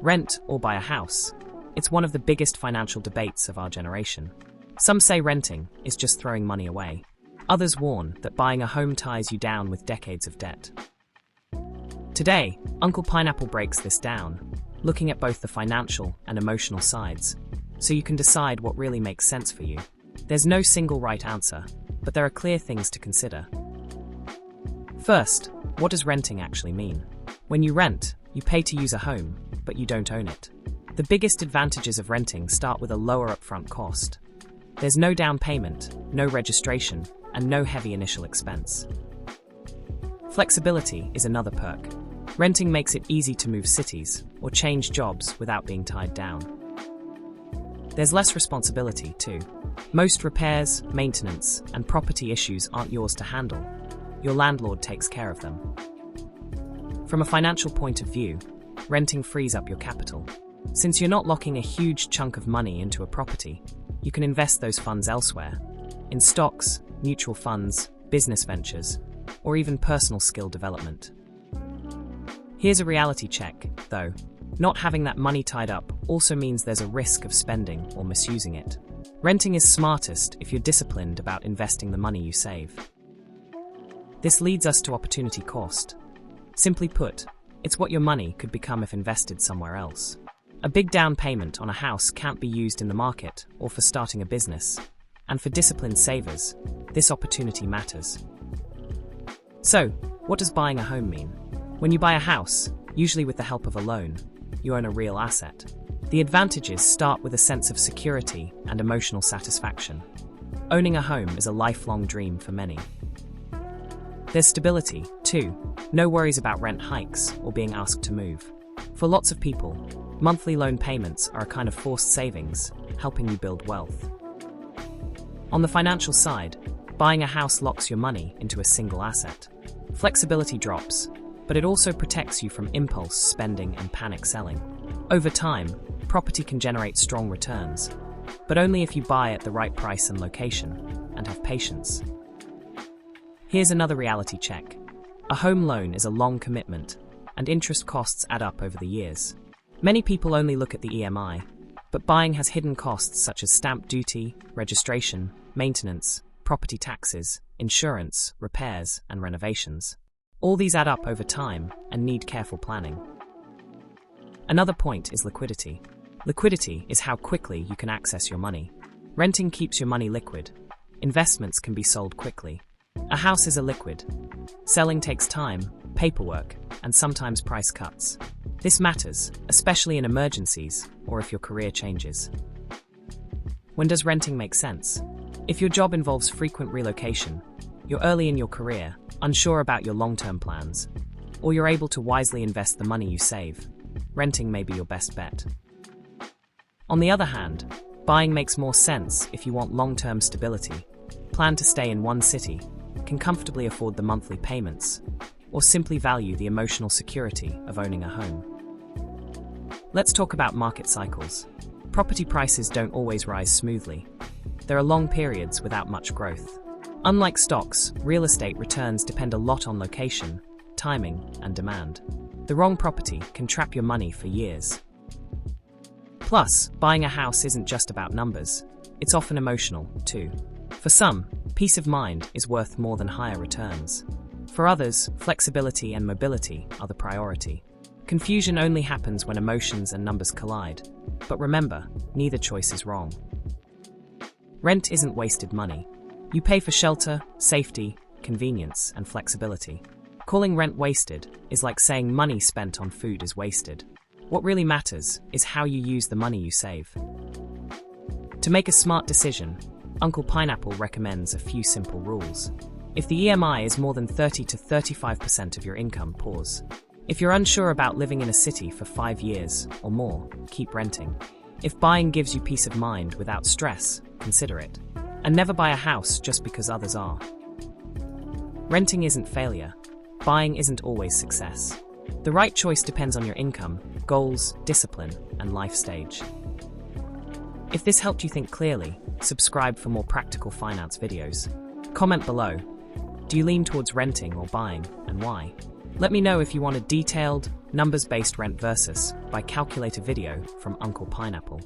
Rent or buy a house? It's one of the biggest financial debates of our generation. Some say renting is just throwing money away. Others warn that buying a home ties you down with decades of debt. Today, Uncle Pineapple breaks this down, looking at both the financial and emotional sides, so you can decide what really makes sense for you. There's no single right answer, but there are clear things to consider. First, what does renting actually mean? When you rent, you pay to use a home, but you don't own it. The biggest advantages of renting start with a lower upfront cost. There's no down payment, no registration, and no heavy initial expense. Flexibility is another perk. Renting makes it easy to move cities or change jobs without being tied down. There's less responsibility, too. Most repairs, maintenance, and property issues aren't yours to handle. Your landlord takes care of them. From a financial point of view, renting frees up your capital. Since you're not locking a huge chunk of money into a property, you can invest those funds elsewhere, in stocks, mutual funds, business ventures, or even personal skill development. Here's a reality check, though. Not having that money tied up also means there's a risk of spending or misusing it. Renting is smartest if you're disciplined about investing the money you save. This leads us to opportunity cost. Simply put, it's what your money could become if invested somewhere else. A big down payment on a house can't be used in the market or for starting a business, and for disciplined savers, this opportunity matters. So, what does buying a home mean? When you buy a house, usually with the help of a loan, you own a real asset. The advantages start with a sense of security and emotional satisfaction. Owning a home is a lifelong dream for many. There's stability, too. No worries about rent hikes or being asked to move. For lots of people, monthly loan payments are a kind of forced savings, helping you build wealth. On the financial side, buying a house locks your money into a single asset. Flexibility drops, but it also protects you from impulse spending and panic selling. Over time, property can generate strong returns, but only if you buy at the right price and location, and have patience. Here's another reality check. A home loan is a long commitment, and interest costs add up over the years. Many people only look at the EMI, but buying has hidden costs such as stamp duty, registration, maintenance, property taxes, insurance, repairs, and renovations. All these add up over time and need careful planning. Another point is liquidity. Liquidity is how quickly you can access your money. Renting keeps your money liquid. Investments can be sold quickly. A house is illiquid. Selling takes time, paperwork, and sometimes price cuts. This matters, especially in emergencies or if your career changes. When does renting make sense? If your job involves frequent relocation, you're early in your career, unsure about your long-term plans, or you're able to wisely invest the money you save, renting may be your best bet. On the other hand, buying makes more sense if you want long-term stability, plan to stay in one city, can comfortably afford the monthly payments, or simply value the emotional security of owning a home. Let's talk about market cycles. Property prices don't always rise smoothly. There are long periods without much growth. Unlike stocks, real estate returns depend a lot on location, timing, and demand. The wrong property can trap your money for years. Plus, buying a house isn't just about numbers. It's often emotional, too. For some, peace of mind is worth more than higher returns. For others, flexibility and mobility are the priority. Confusion only happens when emotions and numbers collide. But remember, neither choice is wrong. Rent isn't wasted money. You pay for shelter, safety, convenience, and flexibility. Calling rent wasted is like saying money spent on food is wasted. What really matters is how you use the money you save. To make a smart decision, Uncle Pineapple recommends a few simple rules. If the EMI is more than 30 to 35% of your income, pause. If you're unsure about living in a city for 5 years or more, keep renting. If buying gives you peace of mind without stress, consider it. And never buy a house just because others are. Renting isn't failure. Buying isn't always success. The right choice depends on your income, goals, discipline, and life stage. If this helped you think clearly, subscribe for more practical finance videos. Comment below. Do you lean towards renting or buying, and why? Let me know if you want a detailed, Numbers-based rent versus by calculator video from Uncle Pineapple.